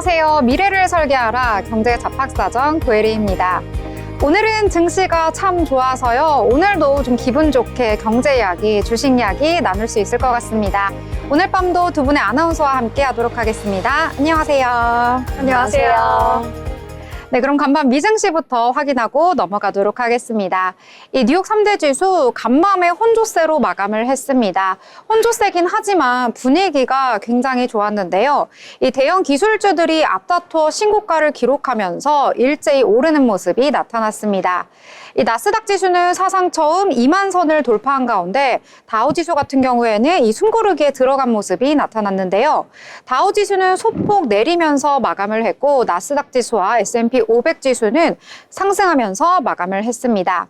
안녕하세요. 미래를 설계하라 경제 잡학사전 고혜리입니다. 오늘은 증시가 참 좋아서요. 오늘도 좀 기분 좋게 경제 이야기, 주식 이야기 나눌 수 있을 것 같습니다. 오늘 밤도 두 분의 아나운서와 함께 하도록 하겠습니다. 안녕하세요. 안녕하세요. 네, 그럼 간밤 미증시부터 확인하고 넘어가도록 하겠습니다. 이 뉴욕 3대 지수 간밤에 혼조세로 마감을 했습니다. 혼조세긴 하지만 분위기가 굉장히 좋았는데요. 이 대형 기술주들이 앞다퉈 신고가를 기록하면서 일제히 오르는 모습이 나타났습니다. 이 나스닥 지수는 사상 처음 2만 선을 돌파한 가운데 다우 지수 같은 경우에는 이 숨고르기에 들어간 모습이 나타났는데요. 다우 지수는 소폭 내리면서 마감을 했고 나스닥 지수와 S&P 500 지수는 상승하면서 마감을 했습니다.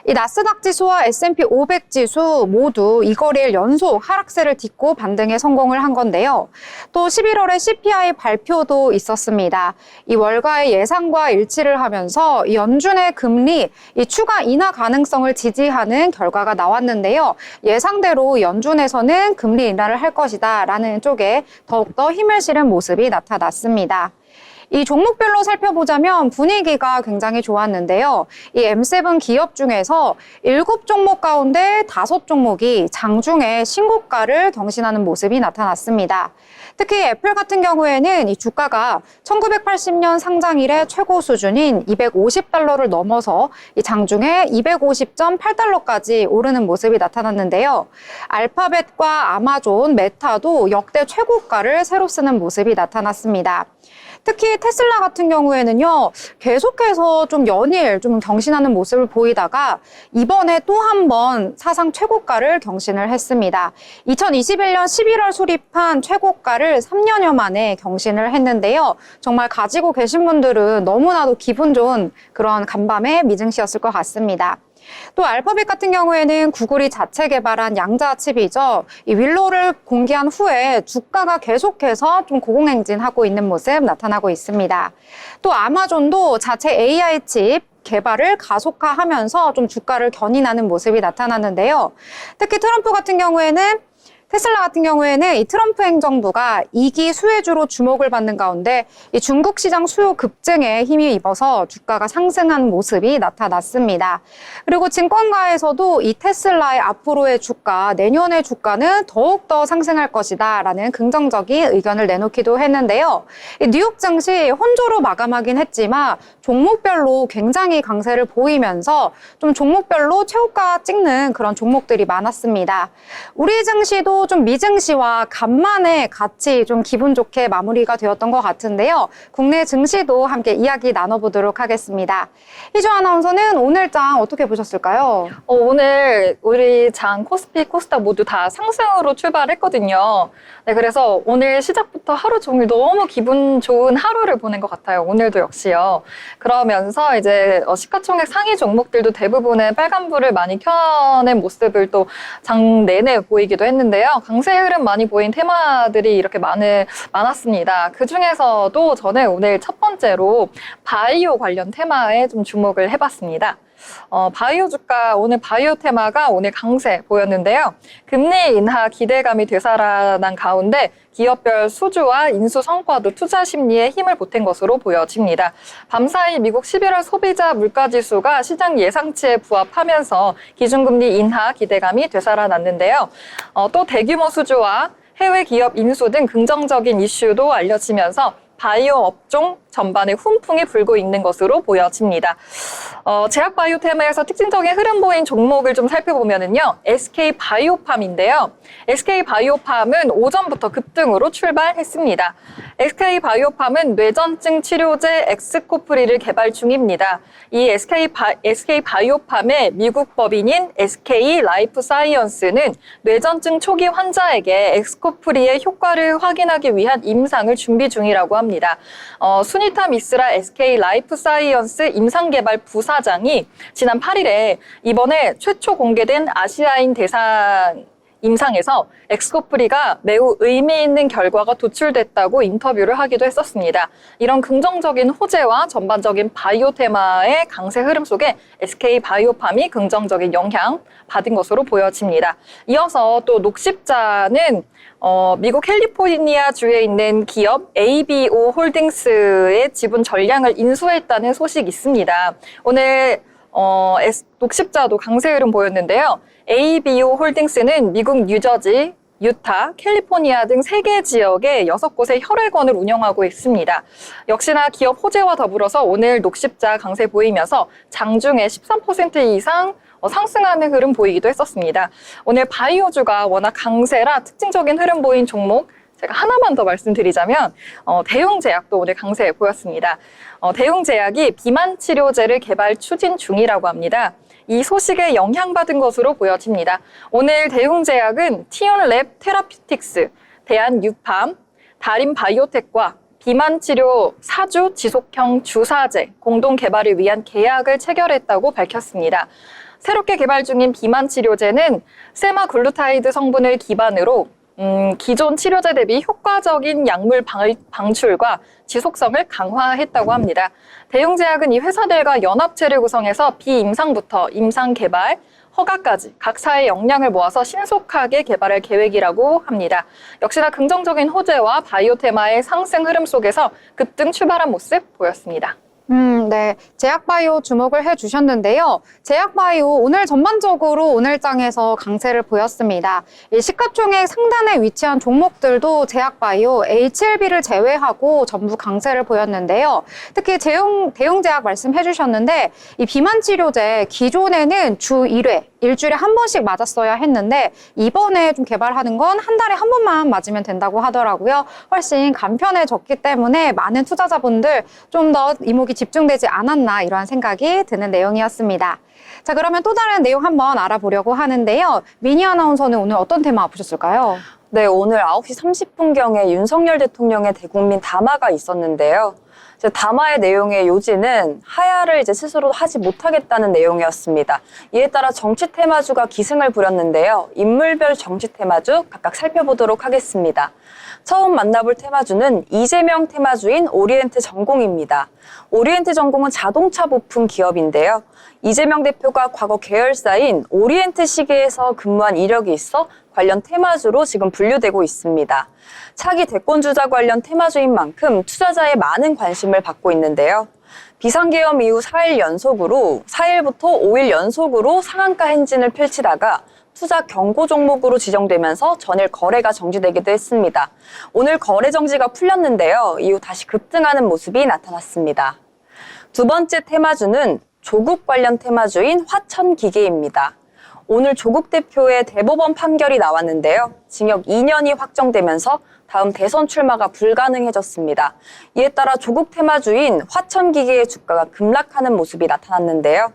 이 나스닥 지수와 S&P 500 지수 모두 이 거래일 연속 하락세를 딛고 반등에 성공을 한 건데요. 또 11월에 CPI 발표도 있었습니다. 이 월가의 예상과 일치를 하면서 이 연준의 금리 이 추가 인하 가능성을 지지하는 결과가 나왔는데요. 예상대로 연준에서는 금리 인하를 할 것이다라는 쪽에 더욱더 힘을 실은 모습이 나타났습니다. 이 종목별로 살펴보자면 분위기가 굉장히 좋았는데요. 이 M7 기업 중에서 7종목 가운데 5종목이 장중에 신고가를 경신하는 모습이 나타났습니다. 특히 애플 같은 경우에는 이 주가가 1980년 상장 이래 최고 수준인 250달러를 넘어서 이 장중에 250.8달러까지 오르는 모습이 나타났는데요. 알파벳과 아마존, 메타도 역대 최고가를 새로 쓰는 모습이 나타났습니다. 특히 테슬라 같은 경우에는요, 계속해서 좀 연일 좀 경신하는 모습을 보이다가 이번에 또 한 번 사상 최고가를 경신을 했습니다. 2021년 11월 수립한 최고가를 3년여 만에 경신을 했는데요. 정말 가지고 계신 분들은 너무나도 기분 좋은 그런 간밤의 미증시였을 것 같습니다. 또 알파벳 같은 경우에는 구글이 자체 개발한 양자 칩이죠. 이 윌로우를 공개한 후에 주가가 계속해서 좀 고공행진하고 있는 모습 나타나고 있습니다. 또 아마존도 자체 AI 칩 개발을 가속화하면서 좀 주가를 견인하는 모습이 나타났는데요. 특히 트럼프 같은 경우에는 테슬라 같은 경우에는 이 트럼프 행정부가 2기 수혜주로 주목을 받는 가운데 이 중국 시장 수요 급증에 힘이 입어서 주가가 상승한 모습이 나타났습니다. 그리고 증권가에서도 이 테슬라의 앞으로의 주가, 내년의 주가는 더욱더 상승할 것이다라는 긍정적인 의견을 내놓기도 했는데요. 이 뉴욕 증시 혼조로 마감하긴 했지만 종목별로 굉장히 강세를 보이면서 좀 종목별로 최고가 찍는 그런 종목들이 많았습니다. 우리 증시도 좀 미증시와 간만에 같이 좀 기분 좋게 마무리가 되었던 것 같은데요. 국내 증시도 함께 이야기 나눠보도록 하겠습니다. 희주 아나운서는 오늘 장 어떻게 보셨을까요? 오늘 우리 장 코스피, 코스닥 모두 다 상승으로 출발했거든요. 네, 그래서 오늘 시작부터 하루 종일 너무 기분 좋은 하루를 보낸 것 같아요. 오늘도 역시요. 그러면서 이제 시가총액 상위 종목들도 대부분은 빨간불을 많이 켜낸 모습을 또 장 내내 보이기도 했는데요. 강세 흐름 많이 보인 테마들이 이렇게 많았습니다. 그 중에서도 저는 오늘 첫 번째로 바이오 관련 테마에 좀 주목을 해봤습니다. 바이오 주가, 오늘 바이오 테마가 오늘 강세 보였는데요. 금리 인하 기대감이 되살아난 가운데 기업별 수주와 인수 성과도 투자 심리에 힘을 보탠 것으로 보여집니다. 밤사이 미국 11월 소비자 물가지수가 시장 예상치에 부합하면서 기준금리 인하 기대감이 되살아났는데요. 또 대규모 수주와 해외 기업 인수 등 긍정적인 이슈도 알려지면서 바이오 업종 전반에 훈풍이 불고 있는 것으로 보여집니다. 제약 바이오 테마에서 특징적인 흐름 보인 종목을 좀 살펴보면은요, SK 바이오팜인데요. SK 바이오팜은 오전부터 급등으로 출발했습니다. SK 바이오팜은 뇌전증 치료제 엑스코프리를 개발 중입니다. 이 SK 바이오팜의 미국 법인인 SK 라이프 사이언스는 뇌전증 초기 환자에게 엑스코프리의 효과를 확인하기 위한 임상을 준비 중이라고 합니다. 수니타 미스라 SK 라이프 사이언스 임상개발 부사장이 지난 8일에 이번에 최초 공개된 아시아인 대상 임상에서 엑스코프리가 매우 의미 있는 결과가 도출됐다고 인터뷰를 하기도 했었습니다. 이런 긍정적인 호재와 전반적인 바이오 테마의 강세 흐름 속에 SK 바이오팜이 긍정적인 영향 받은 것으로 보여집니다. 이어서 또 녹십자는 미국 캘리포니아 주에 있는 기업 ABO 홀딩스의 지분 전량을 인수했다는 소식이 있습니다. 오늘 녹십자도 강세 흐름 보였는데요. ABO 홀딩스는 미국 뉴저지, 유타, 캘리포니아 등 3개 지역의 6곳의 혈액원을 운영하고 있습니다. 역시나 기업 호재와 더불어서 오늘 녹십자 강세 보이면서 장중에 13% 이상 상승하는 흐름 보이기도 했었습니다. 오늘 바이오주가 워낙 강세라 특징적인 흐름 보인 종목 제가 하나만 더 말씀드리자면 대웅제약도 오늘 강세 보였습니다. 대웅제약이 비만 치료제를 개발 추진 중이라고 합니다. 이 소식에 영향받은 것으로 보여집니다. 오늘 대웅제약은 티온랩 테라퓨틱스, 대한유팜, 다림바이오텍과 비만 치료 사주 지속형 주사제 공동 개발을 위한 계약을 체결했다고 밝혔습니다. 새롭게 개발 중인 비만 치료제는 세마글루타이드 성분을 기반으로 기존 치료제 대비 효과적인 약물 방출과 지속성을 강화했다고 합니다. 대웅제약은 이 회사들과 연합체를 구성해서 비임상부터 임상 개발, 허가까지 각 사의 역량을 모아서 신속하게 개발할 계획이라고 합니다. 역시나 긍정적인 호재와 바이오 테마의 상승 흐름 속에서 급등 출발한 모습 보였습니다. 네. 제약바이오 주목을 해주셨는데요. 제약바이오 오늘 전반적으로 오늘장에서 강세를 보였습니다. 이 시가총액 상단에 위치한 종목들도 제약바이오, HLB를 제외하고 전부 강세를 보였는데요. 특히 대웅제약 말씀해 주셨는데 이 비만 치료제 기존에는 주 1회, 일주일에 한 번씩 맞았어야 했는데 이번에 좀 개발하는 건 한 달에 한 번만 맞으면 된다고 하더라고요. 훨씬 간편해졌기 때문에 많은 투자자분들 좀 더 이목이 집중되지 않았나 이러한 생각이 드는 내용이었습니다. 자, 그러면 또 다른 내용 한번 알아보려고 하는데요. 미니 아나운서는 오늘 어떤 테마 보셨을까요? 네, 오늘 9시 30분경에 윤석열 대통령의 대국민 담화가 있었는데요. 담화의 내용의 요지는 하야를 스스로 하지 못하겠다는 내용이었습니다. 이에 따라 정치 테마주가 기승을 부렸는데요. 인물별 정치 테마주 각각 살펴보도록 하겠습니다. 처음 만나볼 테마주는 이재명 테마주인 오리엔트 전공입니다. 오리엔트 전공은 자동차 부품 기업인데요. 이재명 대표가 과거 계열사인 오리엔트 시계에서 근무한 이력이 있어 관련 테마주로 지금 분류되고 있습니다. 차기 대권주자 관련 테마주인 만큼 투자자의 많은 관심을 받고 있는데요. 비상계엄 이후 4일부터 5일 연속으로 상한가 행진을 펼치다가 투자 경고 종목으로 지정되면서 전일 거래가 정지되기도 했습니다. 오늘 거래 정지가 풀렸는데요. 이후 다시 급등하는 모습이 나타났습니다. 두 번째 테마주는 조국 관련 테마주인 화천기계입니다. 오늘 조국 대표의 대법원 판결이 나왔는데요. 징역 2년이 확정되면서 다음 대선 출마가 불가능해졌습니다. 이에 따라 조국 테마주인 화천기계의 주가가 급락하는 모습이 나타났는데요.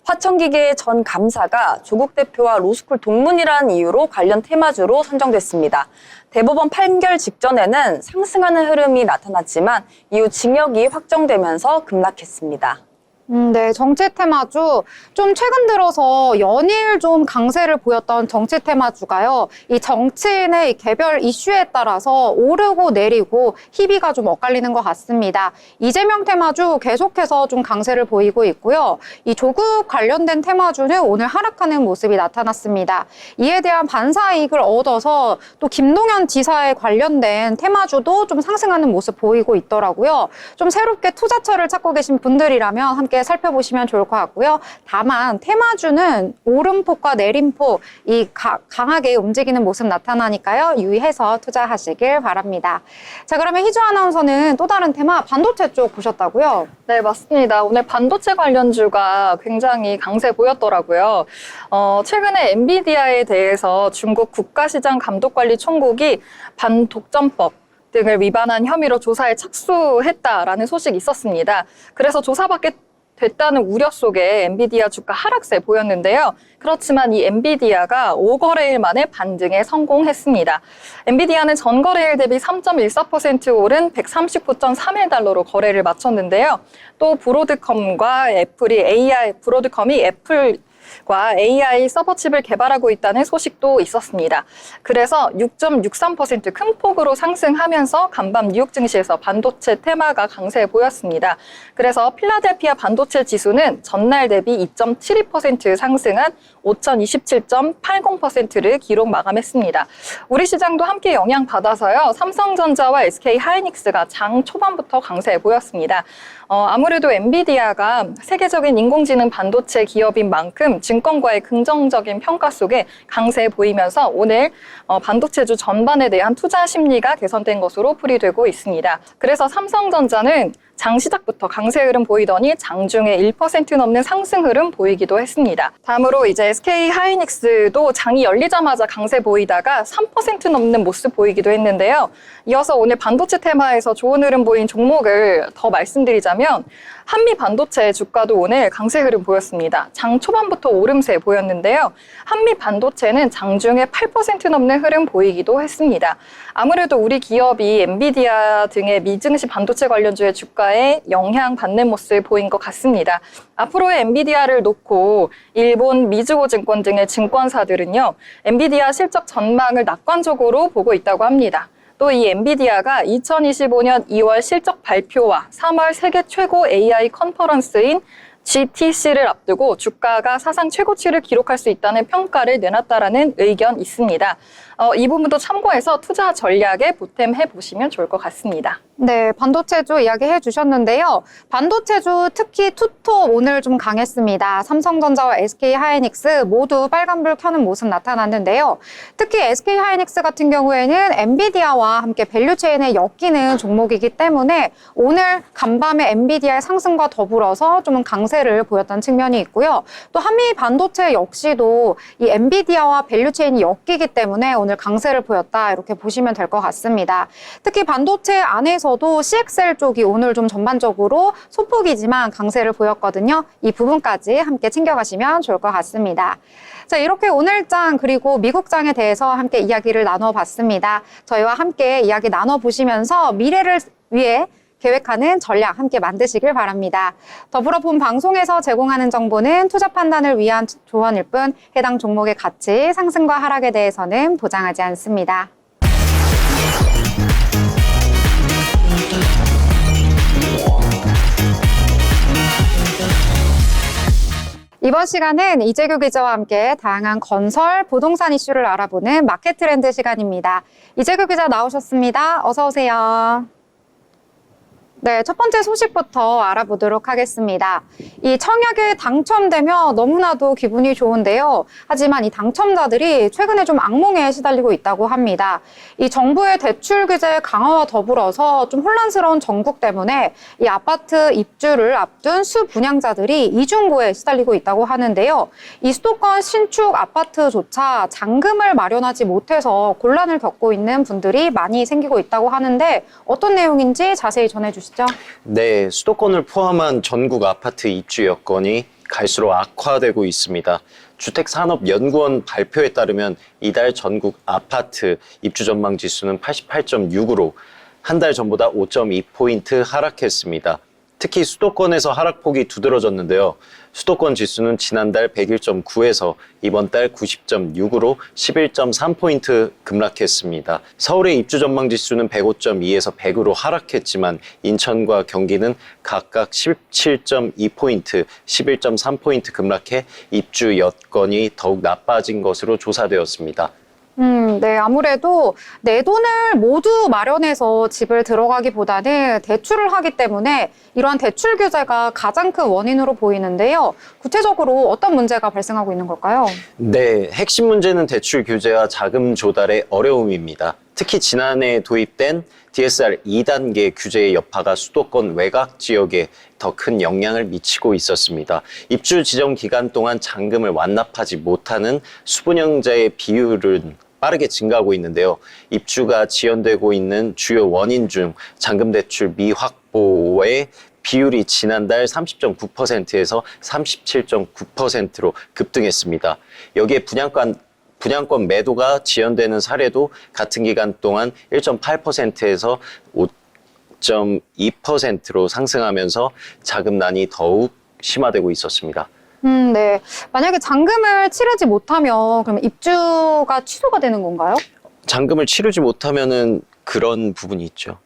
화천기계의 전 감사가 조국 대표와 로스쿨 동문이라는 이유로 관련 테마주로 선정됐습니다. 대법원 판결 직전에는 상승하는 흐름이 나타났지만 이후 징역이 확정되면서 급락했습니다. 네, 정치 테마주 좀 최근 들어서 연일 좀 강세를 보였던 정치 테마주가요. 이 정치인의 개별 이슈에 따라서 오르고 내리고 희비가 좀 엇갈리는 것 같습니다. 이재명 테마주 계속해서 좀 강세를 보이고 있고요. 이 조국 관련된 테마주는 오늘 하락하는 모습이 나타났습니다. 이에 대한 반사 이익을 얻어서 또 김동연 지사에 관련된 테마주도 좀 상승하는 모습 보이고 있더라고요. 좀 새롭게 투자처를 찾고 계신 분들이라면 함께 살펴보시면 좋을 것 같고요. 다만 테마주는 오름폭과 내림폭 이 강하게 움직이는 모습 나타나니까요. 유의해서 투자하시길 바랍니다. 자, 그러면 희주 아나운서는 또 다른 테마 반도체 쪽 보셨다고요? 네, 맞습니다. 오늘 반도체 관련주가 굉장히 강세 보였더라고요. 최근에 엔비디아에 대해서 중국 국가시장감독관리총국이 반독점법 등을 위반한 혐의로 조사에 착수했다라는 소식이 있었습니다. 그래서 조사받게 됐다는 우려 속에 엔비디아 주가 하락세 보였는데요. 그렇지만 이 엔비디아가 5거래일 만에 반등에 성공했습니다. 엔비디아는 전 거래일 대비 3.14% 오른 139.31달러로 거래를 마쳤는데요. 또 브로드컴이 애플 과 AI 서버칩을 개발하고 있다는 소식도 있었습니다. 그래서 6.63% 큰 폭으로 상승하면서 간밤 뉴욕 증시에서 반도체 테마가 강세 보였습니다. 그래서 필라델피아 반도체 지수는 전날 대비 2.72% 상승한 5,027.80%를 기록 마감했습니다. 우리 시장도 함께 영향받아서요. 삼성전자와 SK 하이닉스가 장 초반부터 강세 보였습니다. 아무래도 엔비디아가 세계적인 인공지능 반도체 기업인 만큼 증권가의 긍정적인 평가 속에 강세 보이면서 오늘 반도체주 전반에 대한 투자 심리가 개선된 것으로 풀이되고 있습니다. 그래서 삼성전자는 장 시작부터 강세 흐름 보이더니 장중에 1% 넘는 상승 흐름 보이기도 했습니다. 다음으로 이제 SK 하이닉스도 장이 열리자마자 강세 보이다가 3% 넘는 모습 보이기도 했는데요. 이어서 오늘 반도체 테마에서 좋은 흐름 보인 종목을 더 말씀드리자면 한미 반도체 주가도 오늘 강세 흐름 보였습니다. 장 초반부터 오름세 보였는데요. 한미 반도체는 장중에 8% 넘는 흐름 보이기도 했습니다. 아무래도 우리 기업이 엔비디아 등의 미증시 반도체 관련주의 주가에 영향받는 모습 보인 것 같습니다. 앞으로의 엔비디아를 놓고 일본 미즈호증권 등의 증권사들은요, 엔비디아 실적 전망을 낙관적으로 보고 있다고 합니다. 또 이 엔비디아가 2025년 2월 실적 발표와 3월 세계 최고 AI 컨퍼런스인 GTC를 앞두고 주가가 사상 최고치를 기록할 수 있다는 평가를 내놨다라는 의견이 있습니다. 이 부분도 참고해서 투자 전략에 보탬해 보시면 좋을 것 같습니다. 네, 반도체주 이야기해 주셨는데요. 반도체주 특히 투톱 오늘 좀 강했습니다. 삼성전자와 SK 하이닉스 모두 빨간불 켜는 모습 나타났는데요. 특히 SK 하이닉스 같은 경우에는 엔비디아와 함께 밸류체인에 엮이는 종목이기 때문에 오늘 간밤에 엔비디아의 상승과 더불어서 좀 강세를 보였던 측면이 있고요. 또 한미 반도체 역시도 이 엔비디아와 밸류체인이 엮이기 때문에 오늘 강세를 보였다 이렇게 보시면 될 것 같습니다. 특히 반도체 안에서도 CXL 쪽이 오늘 좀 전반적으로 소폭이지만 강세를 보였거든요. 이 부분까지 함께 챙겨가시면 좋을 것 같습니다. 자, 이렇게 오늘장 그리고 미국장에 대해서 함께 이야기를 나눠봤습니다. 저희와 함께 이야기 나눠보시면서 미래를 위해 계획하는 전략 함께 만드시길 바랍니다. 더불어 본 방송에서 제공하는 정보는 투자 판단을 위한 조언일 뿐 해당 종목의 가치, 상승과 하락에 대해서는 보장하지 않습니다. 이번 시간은 이재규 기자와 함께 다양한 건설, 부동산 이슈를 알아보는 마켓 트렌드 시간입니다. 이재규 기자 나오셨습니다. 어서 오세요. 네, 첫 번째 소식부터 알아보도록 하겠습니다. 이 청약에 당첨되면 너무나도 기분이 좋은데요. 하지만 이 당첨자들이 최근에 좀 악몽에 시달리고 있다고 합니다. 이 정부의 대출 규제 강화와 더불어서 좀 혼란스러운 정국 때문에 이 아파트 입주를 앞둔 수분양자들이 이중고에 시달리고 있다고 하는데요. 이 수도권 신축 아파트조차 잔금을 마련하지 못해서 곤란을 겪고 있는 분들이 많이 생기고 있다고 하는데 어떤 내용인지 자세히 전해주시죠. 네, 수도권을 포함한 전국 아파트 입주 여건이 갈수록 악화되고 있습니다. 주택산업연구원 발표에 따르면 이달 전국 아파트 입주 전망 지수는 88.6으로 한 달 전보다 5.2포인트 하락했습니다. 특히 수도권에서 하락폭이 두드러졌는데요. 수도권 지수는 지난달 101.9에서 이번 달 90.6으로 11.3포인트 급락했습니다. 서울의 입주 전망 지수는 105.2에서 100으로 하락했지만 인천과 경기는 각각 17.2포인트, 11.3포인트 급락해 입주 여건이 더욱 나빠진 것으로 조사되었습니다. 네, 아무래도 내 돈을 모두 마련해서 집을 들어가기보다는 대출을 하기 때문에 이러한 대출 규제가 가장 큰 원인으로 보이는데요. 구체적으로 어떤 문제가 발생하고 있는 걸까요? 네, 핵심 문제는 대출 규제와 자금 조달의 어려움입니다. 특히 지난해 도입된 DSR 2단계 규제의 여파가 수도권 외곽 지역에 더 큰 영향을 미치고 있었습니다. 입주 지정 기간 동안 잔금을 완납하지 못하는 수분양자의 비율은 빠르게 증가하고 있는데요. 입주가 지연되고 있는 주요 원인 중 잔금 대출 미확보의 비율이 지난달 30.9%에서 37.9%로 급등했습니다. 여기에 분양권 매도가 지연되는 사례도 같은 기간 동안 1.8%에서 5.2%로 상승하면서 자금난이 더욱 심화되고 있었습니다. 네. 만약에 잔금을 치르지 못하면 그럼 입주가 취소가 되는 건가요? 잔금을 치르지 못하면은 그런 부분이 있죠.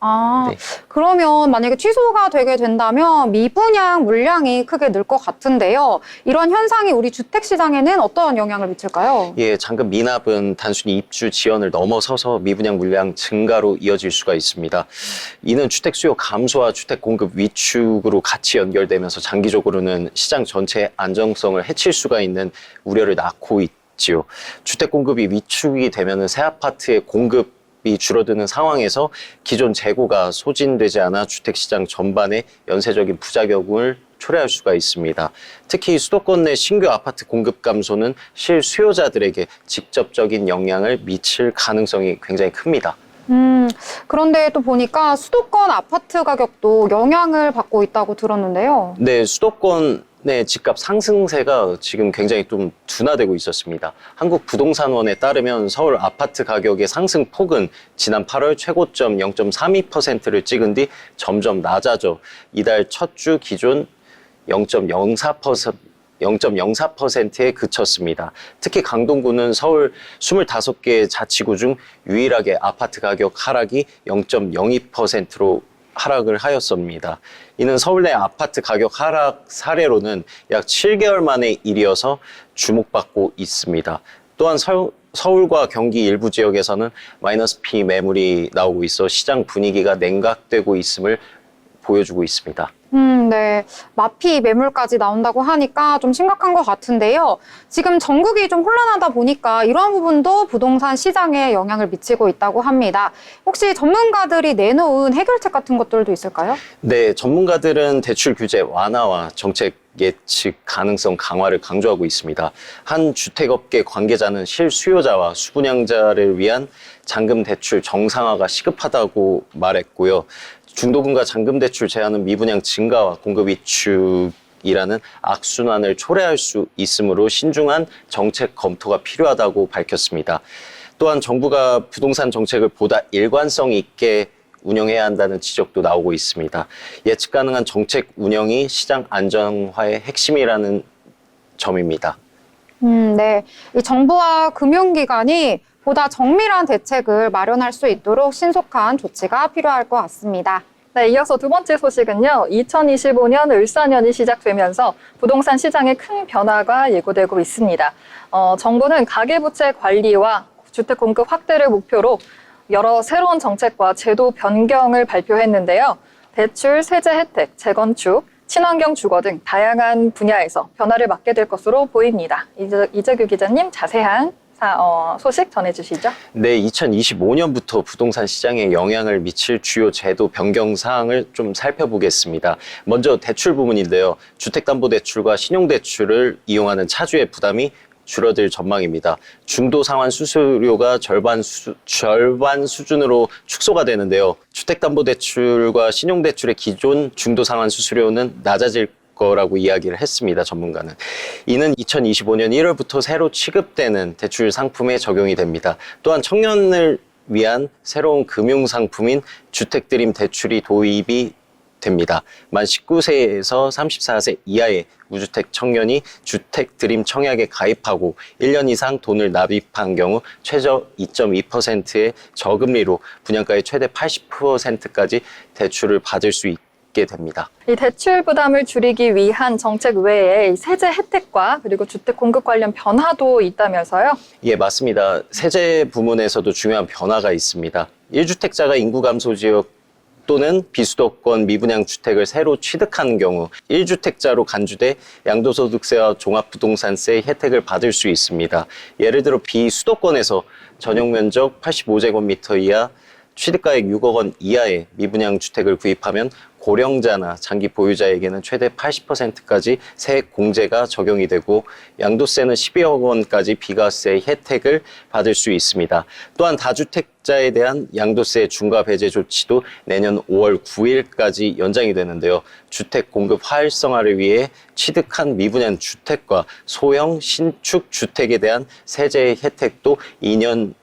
네. 그러면 만약에 취소가 되게 된다면 미분양 물량이 크게 늘 것 같은데요. 이런 현상이 우리 주택 시장에는 어떤 영향을 미칠까요? 예, 잔금 미납은 단순히 입주 지연을 넘어서서 미분양 물량 증가로 이어질 수가 있습니다. 이는 주택 수요 감소와 주택 공급 위축으로 같이 연결되면서 장기적으로는 시장 전체의 안정성을 해칠 수가 있는 우려를 낳고 있지요. 주택 공급이 위축이 되면은 새 아파트의 공급이 줄어드는 상황에서 기존 재고가 소진되지 않아 주택시장 전반에 연쇄적인 부작용을 초래할 수가 있습니다. 특히 수도권 내 신규 아파트 공급 감소는 실수요자들에게 직접적인 영향을 미칠 가능성이 굉장히 큽니다. 그런데 또 보니까 수도권 아파트 가격도 영향을 받고 있다고 들었는데요. 네, 수도권의 집값 상승세가 지금 굉장히 좀 둔화되고 있었습니다. 한국부동산원에 따르면 서울 아파트 가격의 상승폭은 지난 8월 최고점 0.32%를 찍은 뒤 점점 낮아져 이달 첫 주 기준 0.04%에 그쳤습니다. 특히 강동구는 서울 25개 자치구 중 유일하게 아파트 가격 하락이 0.02%로 하락을 하였습니다. 이는 서울 내 아파트 가격 하락 사례로는 약 7개월 만의 일이어서 주목받고 있습니다. 또한 서울과 경기 일부 지역에서는 마이너스 P 매물이 나오고 있어 시장 분위기가 냉각되고 있음을 보여주고 있습니다. 네. 마피 매물까지 나온다고 하니까 좀 심각한 것 같은데요. 지금 전국이 좀 혼란하다 보니까 이러한 부분도 부동산 시장에 영향을 미치고 있다고 합니다. 혹시 전문가들이 내놓은 해결책 같은 것들도 있을까요? 네, 전문가들은 대출 규제 완화와 정책 예측 가능성 강화를 강조하고 있습니다. 한 주택업계 관계자는 실수요자와 수분양자를 위한 잔금 대출 정상화가 시급하다고 말했고요. 중도금과 잔금 대출 제한은 미분양 증가와 공급 위축이라는 악순환을 초래할 수 있으므로 신중한 정책 검토가 필요하다고 밝혔습니다. 또한 정부가 부동산 정책을 보다 일관성 있게 운영해야 한다는 지적도 나오고 있습니다. 예측 가능한 정책 운영이 시장 안정화의 핵심이라는 점입니다. 네. 이 정부와 금융기관이 보다 정밀한 대책을 마련할 수 있도록 신속한 조치가 필요할 것 같습니다. 네, 이어서 두 번째 소식은요. 2025년 을사년이 시작되면서 부동산 시장에 큰 변화가 예고되고 있습니다. 정부는 가계부채 관리와 주택 공급 확대를 목표로 여러 새로운 정책과 제도 변경을 발표했는데요. 대출, 세제 혜택, 재건축, 친환경 주거 등 다양한 분야에서 변화를 맞게 될 것으로 보입니다. 이재규 기자님 자세한 소식 전해주시죠. 네, 2025년부터 부동산 시장에 영향을 미칠 주요 제도 변경 사항을 좀 살펴보겠습니다. 먼저 대출 부분인데요. 주택담보대출과 신용대출을 이용하는 차주의 부담이 줄어들 전망입니다. 중도 상환 수수료가 절반 수준으로 축소가 되는데요. 주택담보대출과 신용대출의 기존 중도 상환 수수료는 낮아질 거라고 이야기를 했습니다. 전문가는. 이는 2025년 1월부터 새로 취급되는 대출 상품에 적용이 됩니다. 또한 청년을 위한 새로운 금융상품인 주택드림 대출이 도입이 됩니다. 만 19세에서 34세 이하의 무주택 청년이 주택드림 청약에 가입하고 1년 이상 돈을 납입한 경우 최저 2.2%의 저금리로 분양가의 최대 80%까지 대출을 받을 수 있게 됩니다. 이 대출 부담을 줄이기 위한 정책 외에 세제 혜택과 그리고 주택 공급 관련 변화도 있다면서요? 예, 맞습니다. 세제 부문에서도 중요한 변화가 있습니다. 1주택자가 인구 감소 지역 또는 비수도권 미분양 주택을 새로 취득한 경우 1주택자로 간주돼 양도소득세와 종합부동산세 혜택을 받을 수 있습니다. 예를 들어 비수도권에서 전용 면적 85제곱미터 이하 취득가액 6억 원 이하의 미분양 주택을 구입하면 고령자나 장기 보유자에게는 최대 80%까지 세액 공제가 적용이 되고 양도세는 12억 원까지 비과세 혜택을 받을 수 있습니다. 또한 다주택자에 대한 양도세 중과 배제 조치도 내년 5월 9일까지 연장이 되는데요. 주택 공급 활성화를 위해 취득한 미분양 주택과 소형 신축 주택에 대한 세제 혜택도 2년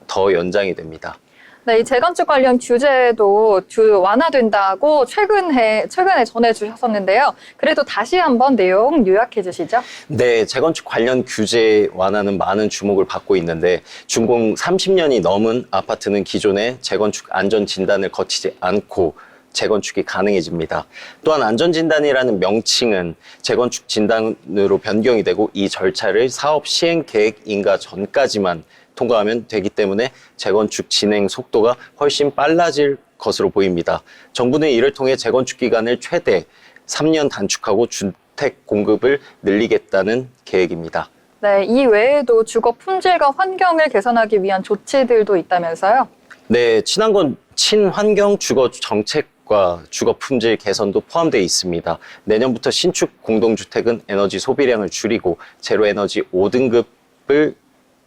더 연장이 됩니다. 네, 이 재건축 관련 규제도 완화된다고 최근에 전해주셨었는데요. 그래도 다시 한번 내용 요약해 주시죠. 네, 재건축 관련 규제 완화는 많은 주목을 받고 있는데 준공 30년이 넘은 아파트는 기존의 재건축 안전 진단을 거치지 않고 재건축이 가능해집니다. 또한 안전진단이라는 명칭은 재건축 진단으로 변경이 되고 이 절차를 사업 시행 계획 인가 전까지만 통과하면 되기 때문에 재건축 진행 속도가 훨씬 빨라질 것으로 보입니다. 정부는 이를 통해 재건축 기간을 최대 3년 단축하고 주택 공급을 늘리겠다는 계획입니다. 네, 이 외에도 주거 품질과 환경을 개선하기 위한 조치들도 있다면서요? 네, 친환경 주거 정책과 주거 품질 개선도 포함되어 있습니다. 내년부터 신축 공동주택은 에너지 소비량을 줄이고 제로 에너지 5등급을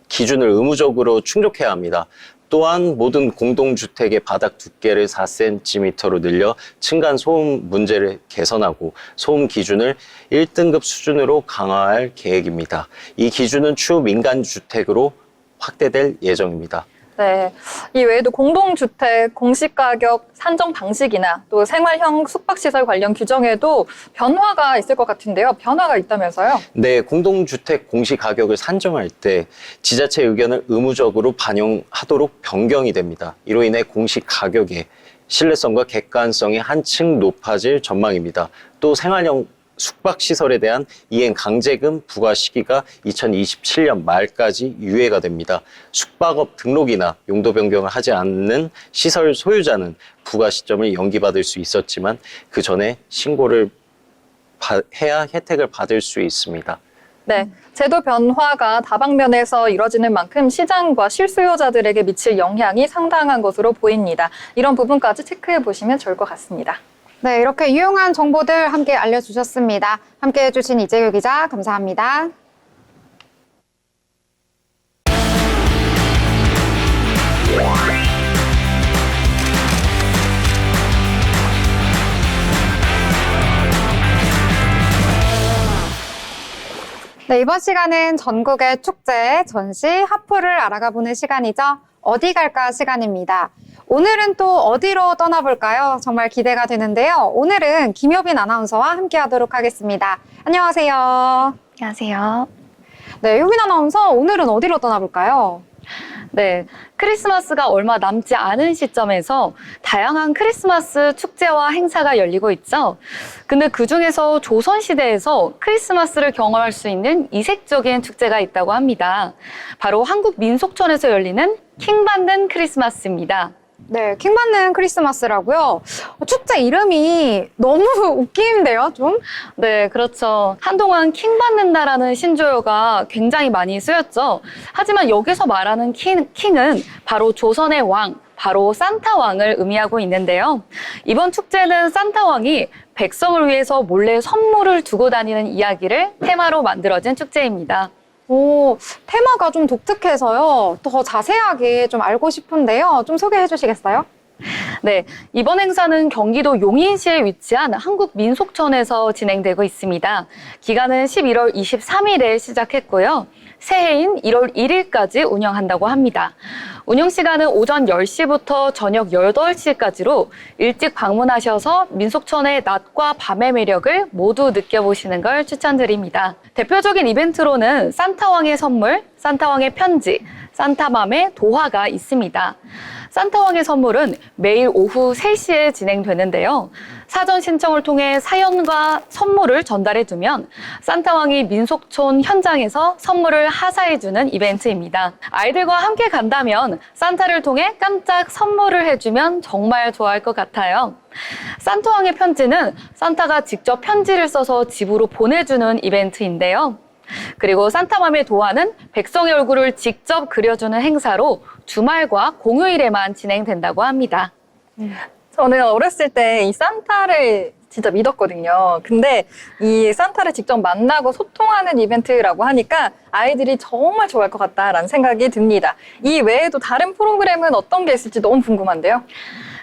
기준을 의무적으로 충족해야 합니다. 또한 모든 공동주택의 바닥 두께를 4cm로 늘려 층간 소음 문제를 개선하고 소음 기준을 1등급 수준으로 강화할 계획입니다. 이 기준은 추후 민간주택으로 확대될 예정입니다. 네, 이 외에도 공동주택 공시가격 산정 방식이나 또 생활형 숙박시설 관련 규정에도 변화가 있을 것 같은데요. 변화가 있다면서요? 네, 공동주택 공시가격을 산정할 때 지자체 의견을 의무적으로 반영하도록 변경이 됩니다. 이로 인해 공시가격의 신뢰성과 객관성이 한층 높아질 전망입니다. 또 생활형 숙박시설에 대한 이행 강제금 부과 시기가 2027년 말까지 유예가 됩니다. 숙박업 등록이나 용도 변경을 하지 않는 시설 소유자는 부과 시점을 연기받을 수 있었지만 그 전에 신고를 해야 혜택을 받을 수 있습니다. 네, 제도 변화가 다방면에서 이뤄지는 만큼 시장과 실수요자들에게 미칠 영향이 상당한 것으로 보입니다. 이런 부분까지 체크해 보시면 좋을 것 같습니다. 네, 이렇게 유용한 정보들 함께 알려주셨습니다. 함께 해주신 이재규 기자, 감사합니다. 네, 이번 시간은 전국의 축제, 전시, 하프를 알아가 보는 시간이죠. 어디 갈까 시간입니다. 오늘은 또 어디로 떠나볼까요? 정말 기대가 되는데요. 오늘은 김효빈 아나운서와 함께 하도록 하겠습니다. 안녕하세요. 안녕하세요. 네, 효빈 아나운서, 오늘은 어디로 떠나볼까요? 네, 크리스마스가 얼마 남지 않은 시점에서 다양한 크리스마스 축제와 행사가 열리고 있죠. 근데 그중에서 조선시대에서 크리스마스를 경험할 수 있는 이색적인 축제가 있다고 합니다. 바로 한국민속촌에서 열리는 킹받는 크리스마스입니다. 네, 킹받는 크리스마스라고요? 축제 이름이 너무 웃기는데요, 좀? 네, 그렇죠. 한동안 킹받는다라는 신조어가 굉장히 많이 쓰였죠. 하지만 여기서 말하는 킹은 바로 조선의 왕, 바로 산타왕을 의미하고 있는데요. 이번 축제는 산타왕이 백성을 위해서 몰래 선물을 두고 다니는 이야기를 테마로 만들어진 축제입니다. 오, 테마가 좀 독특해서요. 더 자세하게 좀 알고 싶은데요. 좀 소개해 주시겠어요? 네, 이번 행사는 경기도 용인시에 위치한 한국민속촌에서 진행되고 있습니다. 기간은 11월 23일에 시작했고요. 새해인 1월 1일까지 운영한다고 합니다. 운영 시간은 오전 10시부터 저녁 8시까지로 일찍 방문하셔서 민속촌의 낮과 밤의 매력을 모두 느껴보시는 걸 추천드립니다. 대표적인 이벤트로는 산타왕의 선물, 산타왕의 편지, 산타맘의 도화가 있습니다. 산타왕의 선물은 매일 오후 3시에 진행되는데요. 사전 신청을 통해 사연과 선물을 전달해두면 산타왕이 민속촌 현장에서 선물을 하사해주는 이벤트입니다. 아이들과 함께 간다면 산타를 통해 깜짝 선물을 해주면 정말 좋아할 것 같아요. 산타왕의 편지는 산타가 직접 편지를 써서 집으로 보내주는 이벤트인데요. 그리고 산타맘의 도화는 백성의 얼굴을 직접 그려주는 행사로 주말과 공휴일에만 진행된다고 합니다. 저는 어렸을 때 이 산타를 진짜 믿었거든요. 근데 이 산타를 직접 만나고 소통하는 이벤트라고 하니까 아이들이 정말 좋아할 것 같다라는 생각이 듭니다. 이 외에도 다른 프로그램은 어떤 게 있을지 너무 궁금한데요.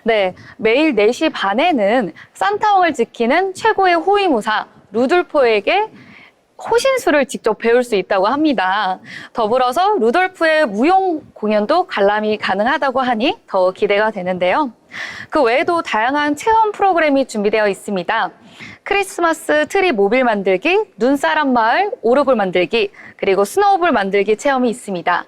네, 매일 4시 반에는 산타왕을 지키는 최고의 호위무사 루돌프에게 호신술을 직접 배울 수 있다고 합니다. 더불어서 루돌프의 무용 공연도 관람이 가능하다고 하니 더 기대가 되는데요. 그 외에도 다양한 체험 프로그램이 준비되어 있습니다. 크리스마스 트리 모빌 만들기, 눈사람 마을, 오르골 만들기, 그리고 스노우볼 만들기 체험이 있습니다.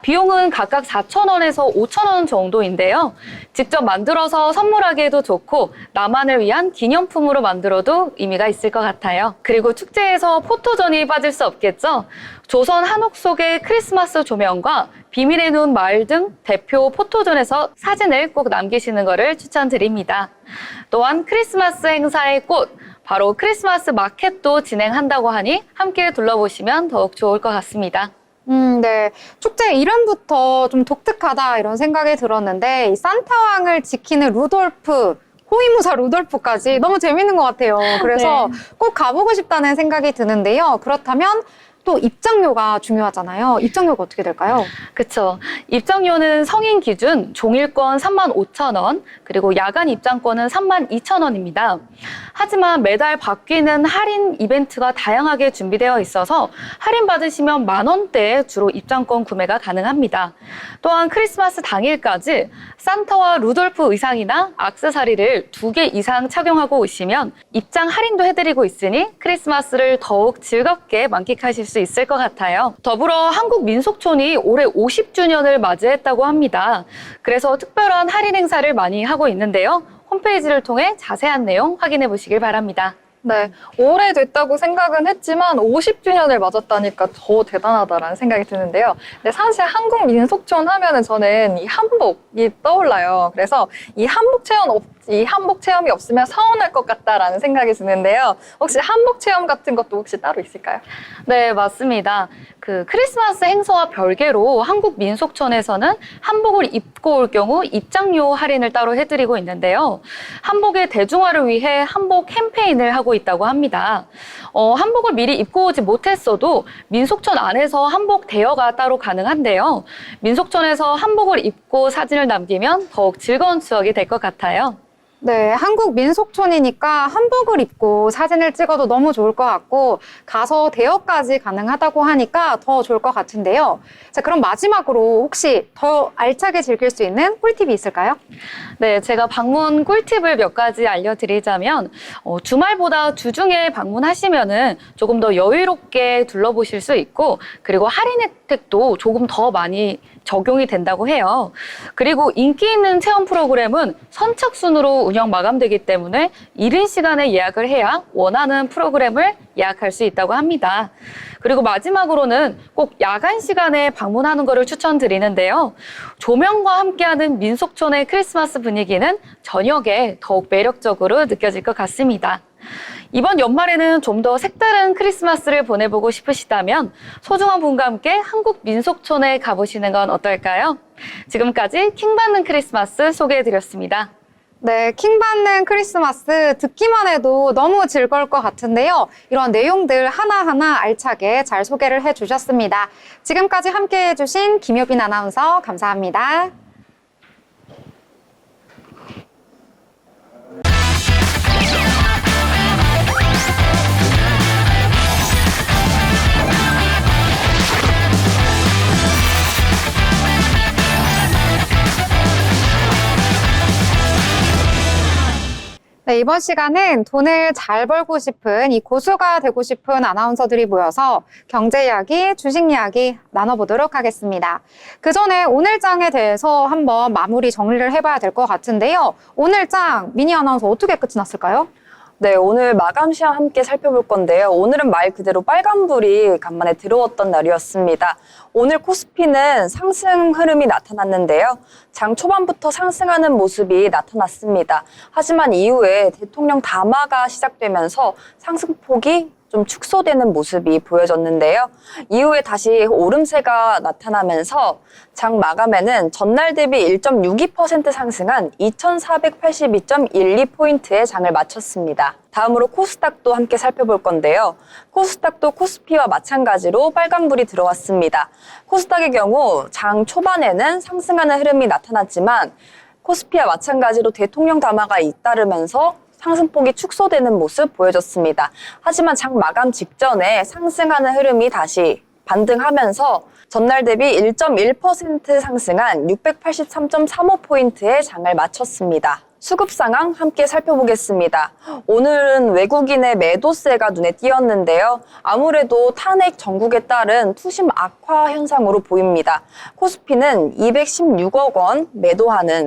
비용은 각각 4,000원에서 5,000원 정도인데요. 직접 만들어서 선물하기에도 좋고 나만을 위한 기념품으로 만들어도 의미가 있을 것 같아요. 그리고 축제에서 포토전이 빠질 수 없겠죠. 조선 한옥 속의 크리스마스 조명과 비밀의 눈 마을 등 대표 포토존에서 사진을 꼭 남기시는 것을 추천드립니다. 또한 크리스마스 행사의 꽃, 바로 크리스마스 마켓도 진행한다고 하니 함께 둘러보시면 더욱 좋을 것 같습니다. 네. 축제 이름부터 좀 독특하다 이런 생각이 들었는데 이 산타왕을 지키는 루돌프, 호위무사 루돌프까지 너무 재밌는 것 같아요. 그래서 꼭 가보고 싶다는 생각이 드는데요. 그렇다면 또 입장료가 중요하잖아요. 입장료가 어떻게 될까요? 그렇죠. 입장료는 성인 기준 종일권 35,000원, 그리고 야간 입장권은 32,000원입니다. 하지만 매달 바뀌는 할인 이벤트가 다양하게 준비되어 있어서 할인 받으시면 10,000원대에 주로 입장권 구매가 가능합니다. 또한 크리스마스 당일까지 산타와 루돌프 의상이나 액세서리를 2개 이상 착용하고 오시면 입장 할인도 해드리고 있으니 크리스마스를 더욱 즐겁게 만끽하실 수 있을 것 같아요. 더불어 한국민속촌이 올해 50주년을 맞이했다고 합니다. 그래서 특별한 할인 행사를 많이 하고 있는데요. 홈페이지를 통해 자세한 내용 확인해 보시길 바랍니다. 네, 오래됐다고 생각은 했지만 50주년을 맞았다니까 더 대단하다라는 생각이 드는데요. 근데 사실 한국 민속촌 하면은 저는 이 한복이 떠올라요. 그래서 이 한복 체험이 없으면 서운할 것 같다라는 생각이 드는데요. 혹시 한복 체험 같은 것도 혹시 따로 있을까요? 네, 맞습니다. 그 크리스마스 행사와 별개로 한국 민속촌에서는 한복을 입고 올 경우 입장료 할인을 따로 해드리고 있는데요. 한복의 대중화를 위해 한복 캠페인을 하고 있다고 합니다. 한복을 미리 입고 오지 못했어도 민속촌 안에서 한복 대여가 따로 가능한데요. 민속촌에서 한복을 입고 사진을 남기면 더욱 즐거운 추억이 될 것 같아요. 네, 한국 민속촌이니까 한복을 입고 사진을 찍어도 너무 좋을 것 같고 가서 대여까지 가능하다고 하니까 더 좋을 것 같은데요. 자, 그럼 마지막으로 혹시 더 알차게 즐길 수 있는 꿀팁이 있을까요? 네, 제가 방문 꿀팁을 몇 가지 알려드리자면 주말보다 주중에 방문하시면은 조금 더 여유롭게 둘러보실 수 있고 그리고 할인 혜택도 조금 더 많이 적용이 된다고 해요. 그리고 인기 있는 체험 프로그램은 선착순으로 운영 마감되기 때문에 이른 시간에 예약을 해야 원하는 프로그램을 예약할 수 있다고 합니다. 그리고 마지막으로는 꼭 야간 시간에 방문하는 것을 추천드리는데요. 조명과 함께하는 민속촌의 크리스마스 분위기는 저녁에 더욱 매력적으로 느껴질 것 같습니다. 이번 연말에는 좀 더 색다른 크리스마스를 보내보고 싶으시다면 소중한 분과 함께 한국 민속촌에 가보시는 건 어떨까요? 지금까지 킹받는 크리스마스 소개해드렸습니다. 네, 킹받는 크리스마스 듣기만 해도 너무 즐거울 것 같은데요. 이런 내용들 하나하나 알차게 잘 소개를 해주셨습니다. 지금까지 함께해 주신 김효빈 아나운서 감사합니다. 네, 이번 시간은 돈을 잘 벌고 싶은 이 고수가 되고 싶은 아나운서들이 모여서 경제 이야기, 주식 이야기 나눠보도록 하겠습니다. 그 전에 오늘 장에 대해서 한번 마무리 정리를 해봐야 될 것 같은데요. 오늘 장 미니 아나운서 어떻게 끝이 났을까요? 네, 오늘 마감 시황 함께 살펴볼 건데요. 오늘은 말 그대로 빨간불이 간만에 들어왔던 날이었습니다. 오늘 코스피는 상승 흐름이 나타났는데요. 장 초반부터 상승하는 모습이 나타났습니다. 하지만 이후에 대통령 담화가 시작되면서 상승폭이 좀 축소되는 모습이 보여졌는데요. 이후에 다시 오름세가 나타나면서 장 마감에는 전날 대비 1.62% 상승한 2,482.12포인트의 장을 마쳤습니다. 다음으로 코스닥도 함께 살펴볼 건데요. 코스닥도 코스피와 마찬가지로 빨간불이 들어왔습니다. 코스닥의 경우 장 초반에는 상승하는 흐름이 나타났지만 코스피와 마찬가지로 대통령 담화가 잇따르면서 상승폭이 축소되는 모습 보여줬습니다. 하지만 장 마감 직전에 상승하는 흐름이 다시 반등하면서 전날 대비 1.1% 상승한 683.35포인트의 장을 마쳤습니다. 수급 상황 함께 살펴보겠습니다. 오늘은 외국인의 매도세가 눈에 띄었는데요. 아무래도 탄핵 정국에 따른 투심 악화 현상으로 보입니다. 코스피는 216억 원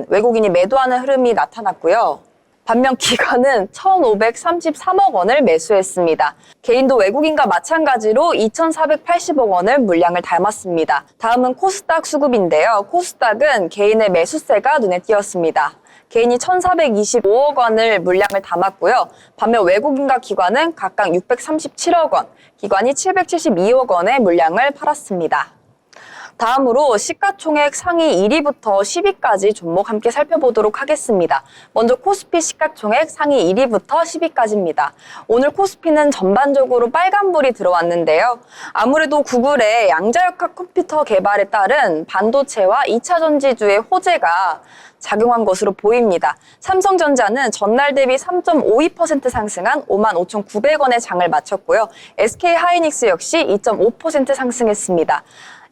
외국인이 매도하는 흐름이 나타났고요. 반면 기관은 1,533억 원을 매수했습니다. 개인도 외국인과 마찬가지로 2,480억 원을 물량을 담았습니다. 다음은 코스닥 수급인데요. 코스닥은 개인의 매수세가 눈에 띄었습니다. 개인이 1,425억 원을 물량을 담았고요. 반면 외국인과 기관은 각각 637억 원, 기관이 772억 원의 물량을 팔았습니다. 다음으로 시가총액 상위 1위부터 10위까지 종목 함께 살펴보도록 하겠습니다. 먼저 코스피 시가총액 상위 1위부터 10위까지입니다. 오늘 코스피는 전반적으로 빨간불이 들어왔는데요. 아무래도 구글의 양자역학 컴퓨터 개발에 따른 반도체와 2차 전지주의 호재가 작용한 것으로 보입니다. 삼성전자는 전날 대비 3.52% 상승한 55,900원의 장을 마쳤고요. SK하이닉스 역시 2.5% 상승했습니다.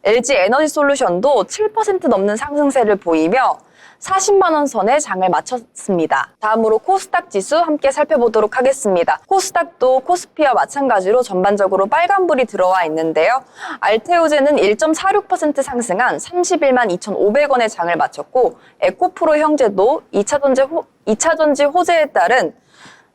LG에너지솔루션도 7% 넘는 상승세를 보이며 40만 원 선에 장을 마쳤습니다. 다음으로 코스닥 지수 함께 살펴보도록 하겠습니다. 코스닥도 코스피와 마찬가지로 전반적으로 빨간불이 들어와 있는데요. 알테오제는 1.46% 상승한 31만 2,500원의 장을 마쳤고 에코프로 형제도 2차 전지 호재에 따른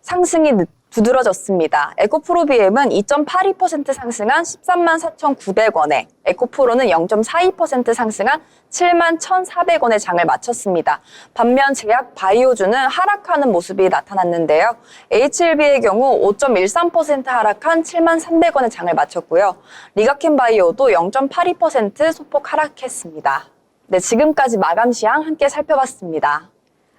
상승이 두드러졌습니다. 에코프로비엠은 2.82% 상승한 13만 4,900원에 에코프로는 0.42% 상승한 7만 1,400원의 장을 마쳤습니다. 반면 제약 바이오주는 하락하는 모습이 나타났는데요. HLB의 경우 5.13% 하락한 7만 300원의 장을 마쳤고요. 리가켄 바이오도 0.82% 소폭 하락했습니다. 네, 지금까지 마감 시황 함께 살펴봤습니다.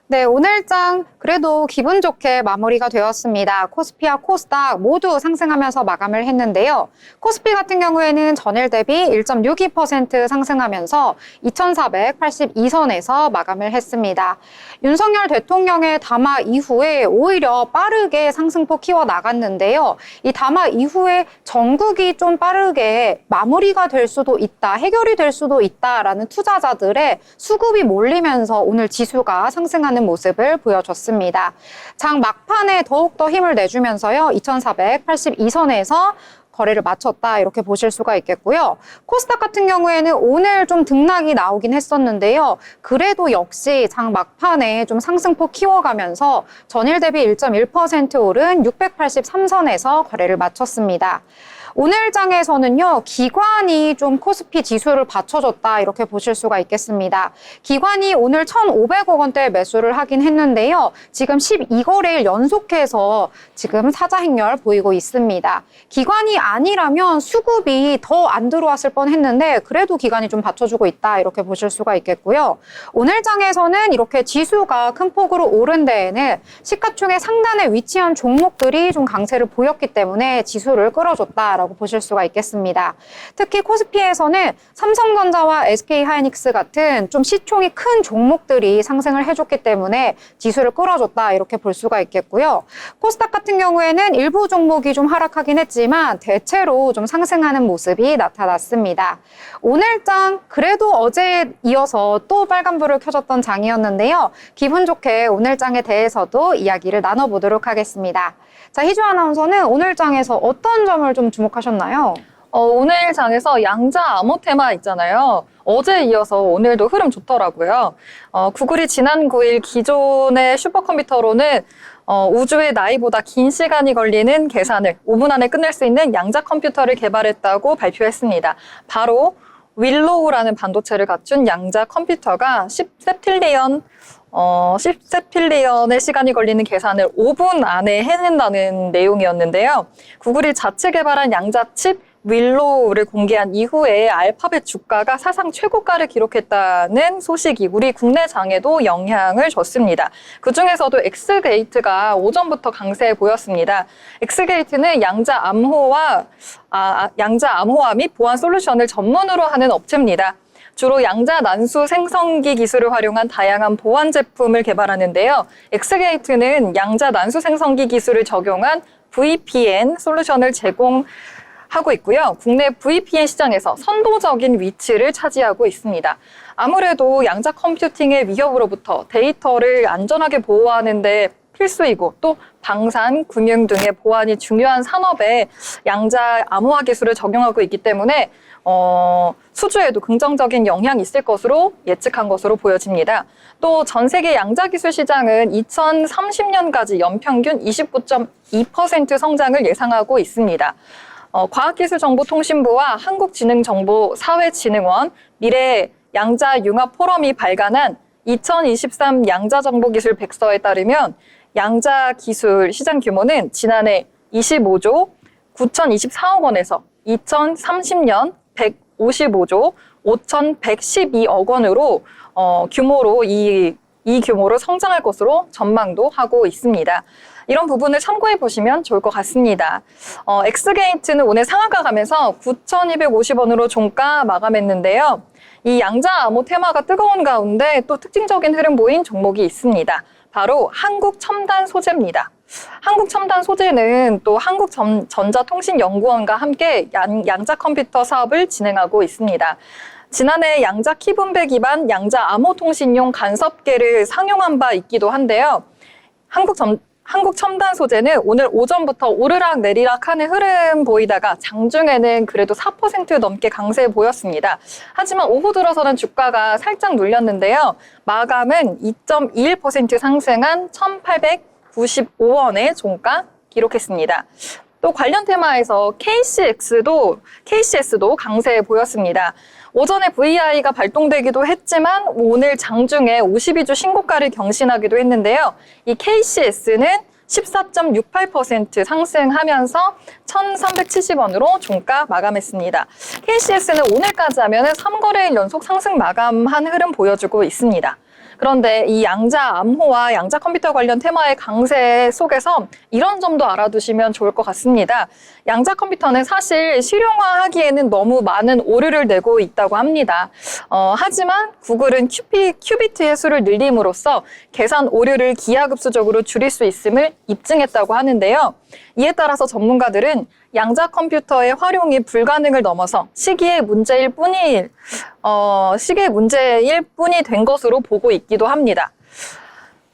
네, 오늘장 그래도 기분 좋게 마무리가 되었습니다. 코스피와 코스닥 모두 상승하면서 마감을 했는데요. 코스피 같은 경우에는 전일 대비 1.62% 상승하면서 2,482선에서 마감을 했습니다. 윤석열 대통령의 담화 이후에 오히려 빠르게 상승폭 키워나갔는데요. 이 담화 이후에 전국이 좀 빠르게 마무리가 될 수도 있다, 해결이 될 수도 있다라는 투자자들의 수급이 몰리면서 오늘 지수가 상승하는 모습을 보여줬습니다. 장 막판에 더욱더 힘을 내주면서요. 2,482선에서 거래를 마쳤다 이렇게 보실 수가 있겠고요. 코스닥 같은 경우에는 오늘 좀 등락이 나오긴 했었는데요. 그래도 역시 장 막판에 좀 상승폭 키워가면서 전일 대비 1.1% 오른 683선에서 거래를 마쳤습니다. 오늘 장에서는요, 기관이 좀 코스피 지수를 받쳐줬다 이렇게 보실 수가 있겠습니다. 기관이 오늘 1,500억 원대 매수를 하긴 했는데요. 지금 12거래일 연속해서 지금 사자 행렬 보이고 있습니다. 기관이 아니라면 수급이 더 안 들어왔을 뻔했는데 그래도 기관이 좀 받쳐주고 있다 이렇게 보실 수가 있겠고요. 오늘 장에서는 이렇게 지수가 큰 폭으로 오른 데에는 시가총액 상단에 위치한 종목들이 좀 강세를 보였기 때문에 지수를 끌어줬다 보실 수가 있겠습니다. 특히 코스피에서는 삼성전자와 SK하이닉스 같은 좀 시총이 큰 종목들이 상승을 해줬기 때문에 지수를 끌어줬다 이렇게 볼 수가 있겠고요. 코스닥 같은 경우에는 일부 종목이 좀 하락하긴 했지만 대체로 좀 상승하는 모습이 나타났습니다. 오늘 장 그래도 어제에 이어서 또 빨간불을 켜줬던 장이었는데요. 기분 좋게 오늘 장에 대해서도 이야기를 나눠보도록 하겠습니다. 자, 희주 아나운서는 오늘 장에서 어떤 점을 좀 주목하셨나요? 오늘 장에서 양자 암호 테마 있잖아요. 어제에 이어서 오늘도 흐름 좋더라고요. 구글이 지난 9일 기존의 슈퍼컴퓨터로는 우주의 나이보다 긴 시간이 걸리는 계산을 5분 안에 끝낼 수 있는 양자 컴퓨터를 개발했다고 발표했습니다. 바로 윌로우라는 반도체를 갖춘 양자 컴퓨터가 10세틸리언의 시간이 걸리는 계산을 5분 안에 해낸다는 내용이었는데요. 구글이 자체 개발한 양자 칩 윌로우를 공개한 이후에 알파벳 주가가 사상 최고가를 기록했다는 소식이 우리 국내 장에도 영향을 줬습니다. 그중에서도 엑스게이트가 오전부터 강세 보였습니다. 엑스게이트는 양자 암호화 및 보안 솔루션을 전문으로 하는 업체입니다. 주로 양자 난수 생성기 기술을 활용한 다양한 보안 제품을 개발하는데요. 엑스게이트는 양자 난수 생성기 기술을 적용한 VPN 솔루션을 제공하고 있고요. 국내 VPN 시장에서 선도적인 위치를 차지하고 있습니다. 아무래도 양자 컴퓨팅의 위협으로부터 데이터를 안전하게 보호하는 데 필수이고 또 방산, 금융 등의 보안이 중요한 산업에 양자 암호화 기술을 적용하고 있기 때문에 수주에도 긍정적인 영향이 있을 것으로 예측한 것으로 보여집니다. 또 전 세계 양자 기술 시장은 2030년까지 연평균 29.2% 성장을 예상하고 있습니다. 과학기술정보통신부와 한국지능정보사회진흥원, 미래 양자융합 포럼이 발간한 2023 양자정보기술 백서에 따르면 양자 기술 시장 규모는 지난해 25조 9,024억 원에서 2030년 155조 5,112억 원으로 규모로 이 규모로 성장할 것으로 전망도 하고 있습니다. 이런 부분을 참고해 보시면 좋을 것 같습니다. 엑스게이트는 오늘 상한가 가면서 9,250원으로 종가 마감했는데요. 이 양자 암호 테마가 뜨거운 가운데 또 특징적인 흐름 보인 종목이 있습니다. 바로 한국첨단소재입니다. 한국첨단소재는 또 한국전자통신연구원과 함께 양자 컴퓨터 사업을 진행하고 있습니다. 지난해 양자 키분배 기반 양자 암호통신용 간섭계를 상용한 바 있기도 한데요. 한국첨단소재는 오늘 오전부터 오르락 내리락 하는 흐름 보이다가 장중에는 그래도 4% 넘게 강세 보였습니다. 하지만 오후 들어서는 주가가 살짝 눌렸는데요. 마감은 2.21% 상승한 1,895원의 종가 기록했습니다. 또 관련 테마에서 KCS도 강세 보였습니다. 오전에 VI가 발동되기도 했지만 오늘 장중에 52주 신고가를 경신하기도 했는데요. 이 KCS는 14.68% 상승하면서 1,370원으로 종가 마감했습니다. KCS는 오늘까지 하면 3거래일 연속 상승 마감한 흐름 보여주고 있습니다. 그런데 이 양자 암호와 양자 컴퓨터 관련 테마의 강세 속에서 이런 점도 알아두시면 좋을 것 같습니다. 양자 컴퓨터는 사실 실용화하기에는 너무 많은 오류를 내고 있다고 합니다. 하지만 구글은 큐비트의 수를 늘림으로써 계산 오류를 기하급수적으로 줄일 수 있음을 입증했다고 하는데요. 이에 따라서 전문가들은 양자 컴퓨터의 활용이 불가능을 넘어서 시기의 문제일 뿐이 된 것으로 보고 있기도 합니다.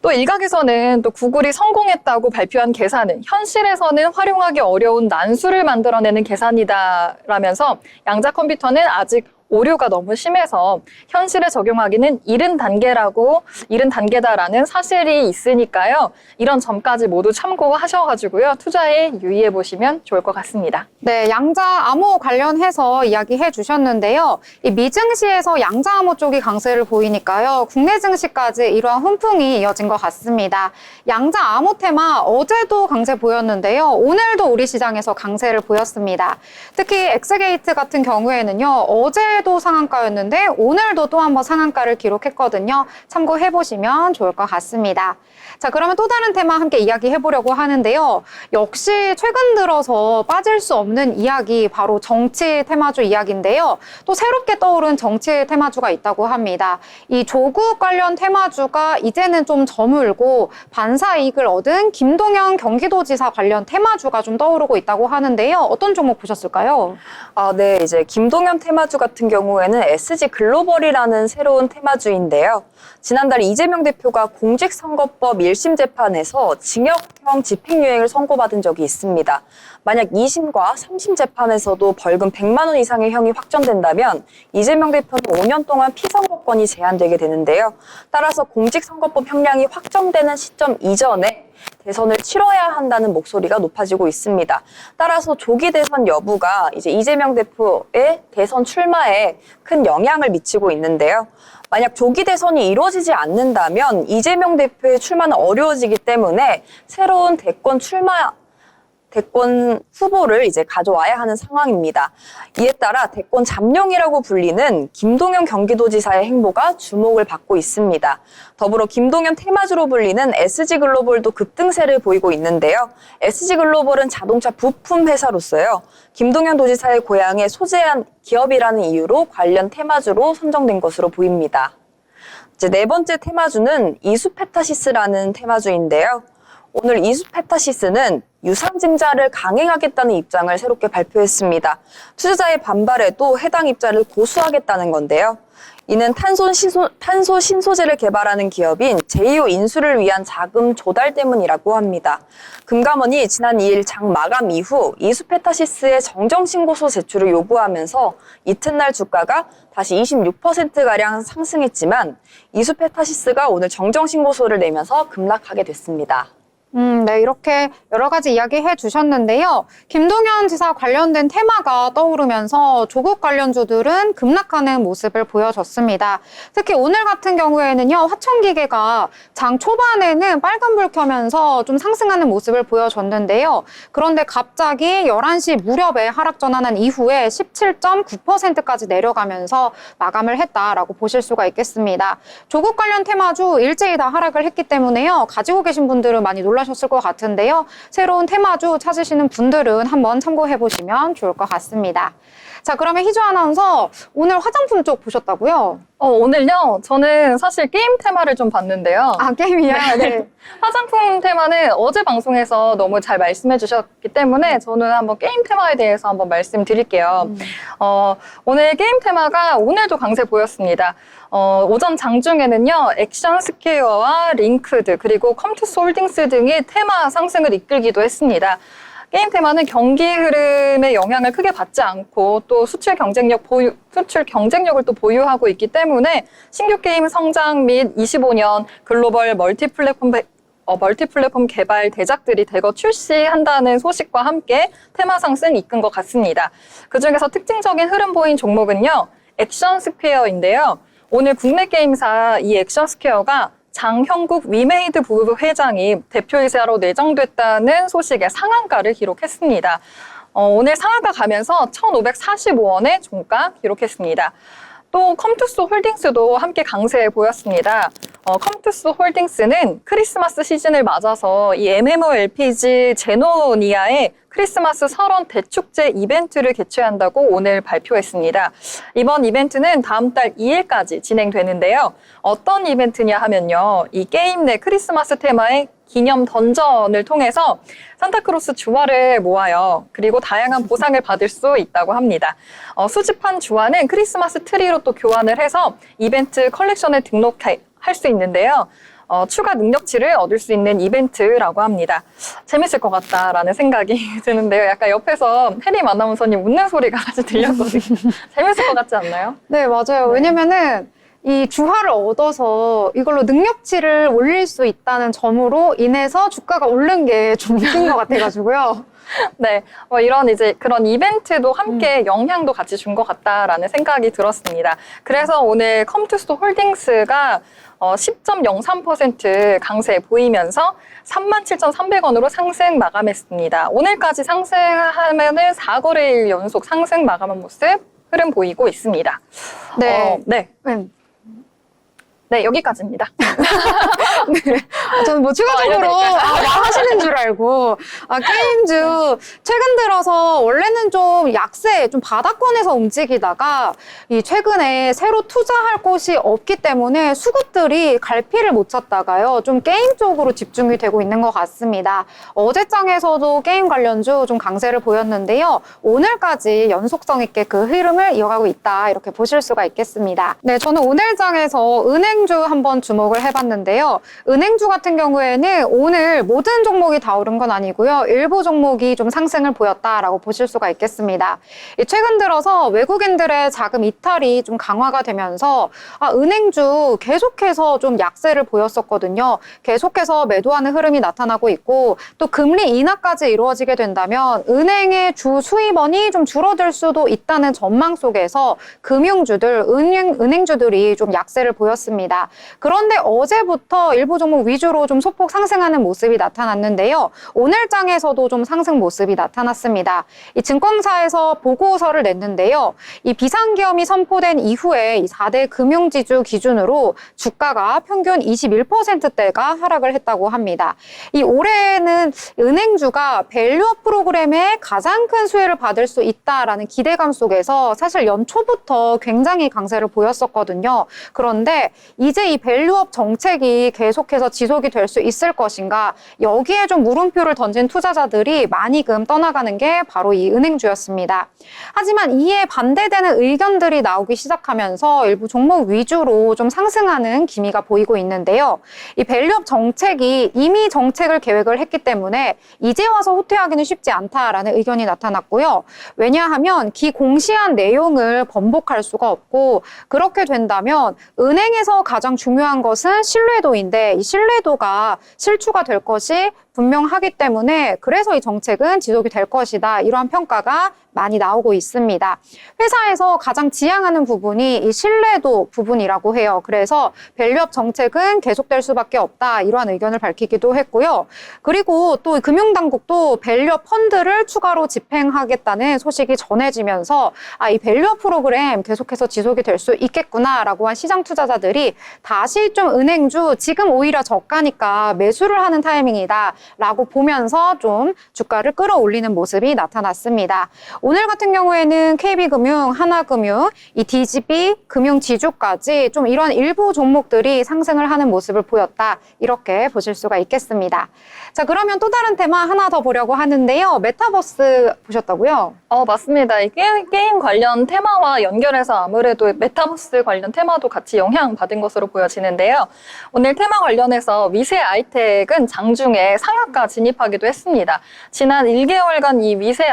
또 일각에서는 또 구글이 성공했다고 발표한 계산은 현실에서는 활용하기 어려운 난수를 만들어내는 계산이다라면서 양자 컴퓨터는 아직 오류가 너무 심해서 현실에 적용하기는 이른 단계다라는 사실이 있으니까요. 이런 점까지 모두 참고하셔가지고요. 투자에 유의해 보시면 좋을 것 같습니다. 네, 양자 암호 관련해서 이야기해 주셨는데요. 이 미증시에서 양자 암호 쪽이 강세를 보이니까요. 국내 증시까지 이러한 훈풍이 이어진 것 같습니다. 양자 암호 테마 어제도 강세 보였는데요. 오늘도 우리 시장에서 강세를 보였습니다. 특히 엑스게이트 같은 경우에는요. 어제도 상한가였는데 오늘도 또 한번 상한가를 기록했거든요. 참고해 보시면 좋을 것 같습니다. 자, 그러면 또 다른 테마 함께 이야기해 보려고 하는데요. 역시 최근 들어서 빠질 수 없는 이야기 바로 정치 테마주 이야기인데요. 또 새롭게 떠오른 정치 테마주가 있다고 합니다. 이 조국 관련 테마주가 이제는 좀 저물고 반사 이익을 얻은 김동연 경기도지사 관련 테마주가 좀 떠오르고 있다고 하는데요. 어떤 종목 보셨을까요? 네, 이제 김동연 테마주 같은 경우에는 SG글로벌이라는 새로운 테마주인데요. 지난달 이재명 대표가 공직선거법 1심 재판에서 징역형 집행유예를 선고받은 적이 있습니다. 만약 2심과 3심 재판에서도 벌금 100만 원 이상의 형이 확정된다면 이재명 대표는 5년 동안 피선거권이 제한되게 되는데요. 따라서 공직선거법 형량이 확정되는 시점 이전에 대선을 치러야 한다는 목소리가 높아지고 있습니다. 따라서 조기 대선 여부가 이제 이재명 대표의 대선 출마에 큰 영향을 미치고 있는데요. 만약 조기 대선이 이루어지지 않는다면 이재명 대표의 출마는 어려워지기 때문에 새로운 대권 출마 대권 후보를 이제 가져와야 하는 상황입니다. 이에 따라 대권 잠룡이라고 불리는 김동연 경기도지사의 행보가 주목을 받고 있습니다. 더불어 김동연 테마주로 불리는 SG글로벌도 급등세를 보이고 있는데요. SG글로벌은 자동차 부품 회사로서요. 김동연 도지사의 고향에 소재한 기업이라는 이유로 관련 테마주로 선정된 것으로 보입니다. 이제 네 번째 테마주는 이수페타시스라는 테마주인데요. 오늘 이수페타시스는 유상증자를 강행하겠다는 입장을 새롭게 발표했습니다. 투자자의 반발에도 해당 입장을 고수하겠다는 건데요. 이는 탄소 신소재를 개발하는 기업인 제이오 인수를 위한 자금 조달 때문이라고 합니다. 금감원이 지난 2일 장 마감 이후 이수페타시스의 정정신고서 제출을 요구하면서 이튿날 주가가 다시 26%가량 상승했지만 이수페타시스가 오늘 정정신고서를 내면서 급락하게 됐습니다. 네, 이렇게 여러 가지 이야기해 주셨는데요. 김동연 지사 관련된 테마가 떠오르면서 조국 관련주들은 급락하는 모습을 보여줬습니다. 특히 오늘 같은 경우에는요, 화천기계가 장 초반에는 빨간불 켜면서 좀 상승하는 모습을 보여줬는데요. 그런데 갑자기 11시 무렵에 하락 전환한 이후에 17.9%까지 내려가면서 마감을 했다라고 보실 수가 있겠습니다. 조국 관련 테마주 일제히 다 하락을 했기 때문에요. 가지고 계신 분들은 많이 놀라셨을 것 같은데요. 새로운 테마주 찾으시는 분들은 한번 참고해 보시면 좋을 것 같습니다. 자, 그러면 희주 아나운서, 오늘 화장품 쪽 보셨다고요? 오늘요, 저는 사실 게임 테마를 좀 봤는데요. 아, 게임이요? 네. 화장품 테마는 어제 방송에서 너무 잘 말씀해 주셨기 때문에 저는 한번 게임 테마에 대해서 한번 말씀드릴게요. 오늘 게임 테마가 오늘도 강세 보였습니다. 오전 장중에는요, 액션 스퀘어와 링크드 그리고 컴투스 홀딩스 등이 테마 상승을 이끌기도 했습니다. 게임 테마는 경기 흐름의 영향을 크게 받지 않고 또 수출 경쟁력을 또 보유하고 있기 때문에 신규 게임 성장 및 25년 글로벌 멀티플랫폼 개발 대작들이 대거 출시한다는 소식과 함께 테마 상승 이끈 것 같습니다. 그중에서 특징적인 흐름 보인 종목은요, 액션 스퀘어인데요. 오늘 국내 게임사 이 액션 스퀘어가 장형국 위메이드 부회장이 대표이사로 내정됐다는 소식에 상한가를 기록했습니다. 오늘 상한가 가면서 1,545원의 종가 기록했습니다. 또 컴투스 홀딩스도 함께 강세 보였습니다. 컴투스 홀딩스는 크리스마스 시즌을 맞아서 이 MMORPG 제노니아의 크리스마스 설원 대축제 이벤트를 개최한다고 오늘 발표했습니다. 이번 이벤트는 다음 달 2일까지 진행되는데요. 어떤 이벤트냐 하면요, 이 게임 내 크리스마스 테마의 기념 던전을 통해서 산타크로스 주화를 모아요. 그리고 다양한 보상을 받을 수 있다고 합니다. 수집한 주화는 크리스마스 트리로 또 교환을 해서 이벤트 컬렉션에 등록할 수 있는데요. 추가 능력치를 얻을 수 있는 이벤트라고 합니다. 재밌을 것 같다라는 생각이 드는데요. 약간 옆에서 혜림 아나운서님 웃는 소리가 아주 들렸거든요. 재밌을 것 같지 않나요? 네, 맞아요. 네. 왜냐면은 이 주화를 얻어서 이걸로 능력치를 올릴 수 있다는 점으로 인해서 주가가 오른 게 좀 웃긴 것 같아가지고요. 네, 이런 이제 그런 이벤트도 함께 영향도 같이 준 것 같다라는 생각이 들었습니다. 그래서 오늘 컴투스 홀딩스가 10.03% 강세 보이면서 37,300원으로 상승 마감했습니다. 오늘까지 상승하면은 4거래일 연속 상승 마감한 모습 흐름 보이고 있습니다. 네. 네, 여기까지입니다. 저는 뭐 추가적으로 말하시는 줄 알고. 게임주 최근 들어서 원래는 좀 약세, 좀 바닥권에서 움직이다가 이 최근에 새로 투자할 곳이 없기 때문에 수급들이 갈피를 못 쳤다가요. 좀 게임 쪽으로 집중이 되고 있는 것 같습니다. 어제장에서도 게임 관련주 좀 강세를 보였는데요. 오늘까지 연속성 있게 그 흐름을 이어가고 있다. 이렇게 보실 수가 있겠습니다. 네, 저는 오늘 장에서 은행주 한번 주목을 해봤는데요. 은행주 같은 경우에는 오늘 모든 종목이 다 오른 건 아니고요. 일부 종목이 좀 상승을 보였다라고 보실 수가 있겠습니다. 최근 들어서 외국인들의 자금 이탈이 좀 강화가 되면서 은행주 계속해서 좀 약세를 보였었거든요. 계속해서 매도하는 흐름이 나타나고 있고 또 금리 인하까지 이루어지게 된다면 은행의 주 수입원이 좀 줄어들 수도 있다는 전망 속에서 금융주들, 은행주들이 좀 약세를 보였습니다. 그런데 어제부터 일부 종목 위주로 상승으로 좀 소폭 상승하는 모습이 나타났는데요. 오늘장에서도 좀 상승 모습이 나타났습니다. 이 증권사에서 보고서를 냈는데요. 이 비상계엄이 선포된 이후에 이 4대 금융지주 기준으로 주가가 평균 21%대가 하락을 했다고 합니다. 이 올해에는 은행주가 밸류업 프로그램에 가장 큰 수혜를 받을 수 있다라는 기대감 속에서 사실 연초부터 굉장히 강세를 보였었거든요. 그런데 이제 이 밸류업 정책이 계속해서 지속이 될 수 있을 것인가, 여기에 좀 물음표를 던진 투자자들이 많이금 떠나가는 게 바로 이 은행주였습니다. 하지만 이에 반대되는 의견들이 나오기 시작하면서 일부 종목 위주로 좀 상승하는 기미가 보이고 있는데요. 이 밸류업 정책이 이미 정책을 계획을 했기 때문에 이제 와서 후퇴하기는 쉽지 않다라는 의견이 나타났고요. 왜냐하면 기공시한 내용을 번복할 수가 없고, 그렇게 된다면 은행에서 가장 중요한 것은 신뢰도인데 이 신뢰도가 실추가 될 것이 분명하기 때문에 그래서 이 정책은 지속이 될 것이다. 이러한 평가가 많이 나오고 있습니다. 회사에서 가장 지향하는 부분이 이 신뢰도 부분이라고 해요. 그래서 밸류업 정책은 계속될 수밖에 없다. 이러한 의견을 밝히기도 했고요. 그리고 또 금융당국도 밸류업 펀드를 추가로 집행하겠다는 소식이 전해지면서 이 밸류업 프로그램 계속해서 지속이 될 수 있겠구나라고 한 시장 투자자들이 다시 좀 은행주 지금 오히려 저가니까 매수를 하는 타이밍이다. 라고 보면서 좀 주가를 끌어올리는 모습이 나타났습니다. 오늘 같은 경우에는 KB금융, 하나금융, 이 DGB, 금융지주까지 좀 이런 일부 종목들이 상승을 하는 모습을 보였다. 이렇게 보실 수가 있겠습니다. 자, 그러면 또 다른 테마 하나 더 보려고 하는데요. 메타버스 보셨다고요? 맞습니다. 이 게임 관련 테마와 연결해서 아무래도 메타버스 관련 테마도 같이 영향받은 것으로 보여지는데요. 오늘 테마 관련해서 위세 아이텍은 장중에 상한가 진입하기도 했습니다. 지난 1개월간 이 위세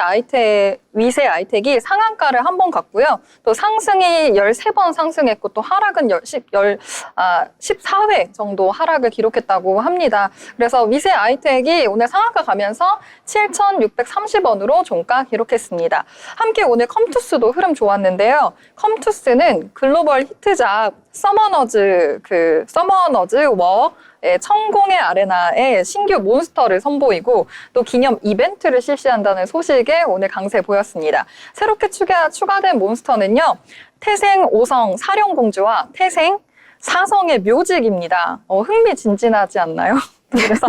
아이텍이 상한가를 한 번 갔고요. 또 상승이 13번 상승했고 또 하락은 14회 정도 하락을 기록했다고 합니다. 그래서 위세 아이텍이 오늘 상한가 가면서 7,630원으로 종가 기록했습니다. 함께 오늘 컴투스도 흐름 좋았는데요. 컴투스는 글로벌 히트작 서머너즈 워 천공의 아레나에 신규 몬스터를 선보이고 또 기념 이벤트를 실시한다는 소식에 오늘 강세 보였습니다. 새롭게 추가된 몬스터는요. 태생 5성 사령공주와 태생 4성의 묘직입니다. 흥미진진하지 않나요? 그래서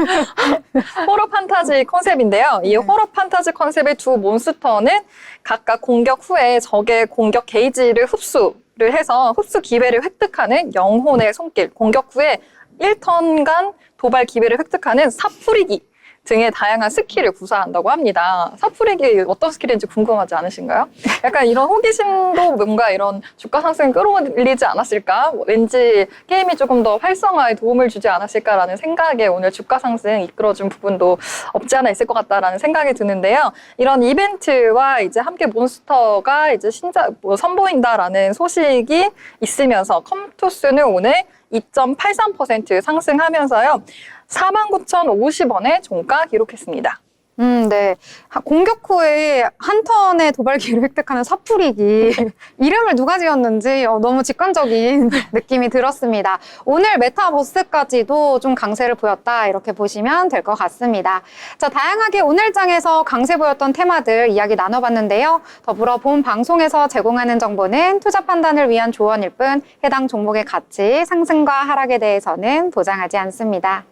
호러 판타지 컨셉인데요. 이 호러 판타지 컨셉의 두 몬스터는 각각 공격 후에 적의 공격 게이지를 흡수를 해서 흡수 기회를 획득하는 영혼의 손길, 공격 후에 1턴간 도발 기회를 획득하는 사풀이기 등의 다양한 스킬을 구사한다고 합니다. 사풀이기 어떤 스킬인지 궁금하지 않으신가요? 약간 이런 호기심도 뭔가 이런 주가 상승을 끌어올리지 않았을까? 왠지 게임이 조금 더 활성화에 도움을 주지 않았을까라는 생각에 오늘 주가 상승 이끌어준 부분도 없지 않아 있을 것 같다라는 생각이 드는데요. 이런 이벤트와 이제 함께 몬스터가 이제 선보인다라는 소식이 있으면서 컴투스는 오늘 2.83% 상승하면서요. 49,050원에 종가 기록했습니다. 네. 공격 후에 한 턴의 도발기를 획득하는 사풀이기. 이름을 누가 지었는지 너무 직관적인 느낌이 들었습니다. 오늘 메타버스까지도 좀 강세를 보였다. 이렇게 보시면 될 것 같습니다. 자, 다양하게 오늘장에서 강세 보였던 테마들 이야기 나눠봤는데요. 더불어 본 방송에서 제공하는 정보는 투자 판단을 위한 조언일 뿐 해당 종목의 가치, 상승과 하락에 대해서는 보장하지 않습니다.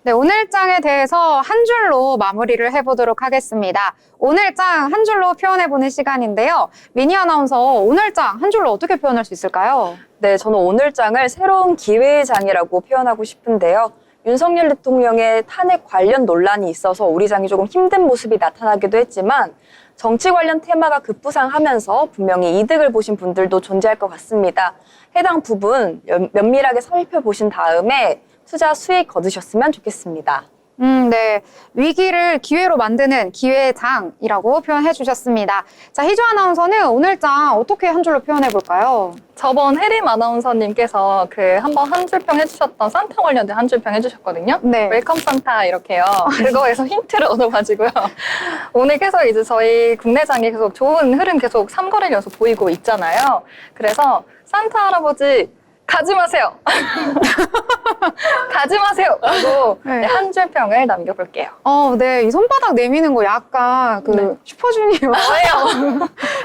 네, 오늘장에 대해서 한 줄로 마무리를 해보도록 하겠습니다. 오늘장 한 줄로 표현해보는 시간인데요. 미니 아나운서, 오늘장 한 줄로 어떻게 표현할 수 있을까요? 네, 저는 오늘장을 새로운 기회의 장이라고 표현하고 싶은데요. 윤석열 대통령의 탄핵 관련 논란이 있어서 우리 장이 조금 힘든 모습이 나타나기도 했지만 정치 관련 테마가 급부상하면서 분명히 이득을 보신 분들도 존재할 것 같습니다. 해당 부분 면밀하게 살펴보신 다음에 투자 수익 거두셨으면 좋겠습니다. 네. 위기를 기회로 만드는 기회장이라고 표현해 주셨습니다. 자, 희주 아나운서는 오늘장 어떻게 한 줄로 표현해 볼까요? 저번 혜림 아나운서님께서 그 한번 한 줄평 해주셨던 산타 관련된 한 줄평 해주셨거든요. 네. 웰컴 산타 이렇게요. 그거에서 힌트를 얻어가지고요. 오늘 계속 이제 저희 국내장에 계속 좋은 흐름 계속 3거래일 연속 보이고 있잖아요. 그래서 산타 할아버지 가지 마세요. 가지 마세요. 라고 네. 한 줄평을 남겨볼게요. 네. 이 손바닥 내미는 거 약간 그 네. 슈퍼주니어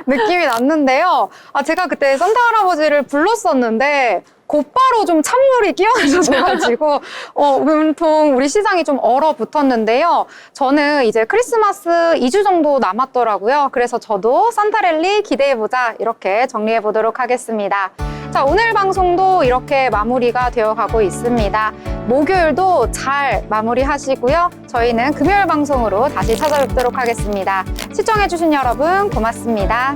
느낌이 났는데요. 제가 그때 산타 할아버지를 불렀었는데 곧바로 좀 찬물이 끼얹어져가지고 온통 우리 시장이 좀 얼어붙었는데요. 저는 이제 크리스마스 2주 정도 남았더라고요. 그래서 저도 산타랠리 기대해보자 이렇게 정리해보도록 하겠습니다. 자, 오늘 방송도 이렇게 마무리가 되어가고 있습니다. 목요일도 잘 마무리하시고요. 저희는 금요일 방송으로 다시 찾아뵙도록 하겠습니다. 시청해주신 여러분 고맙습니다.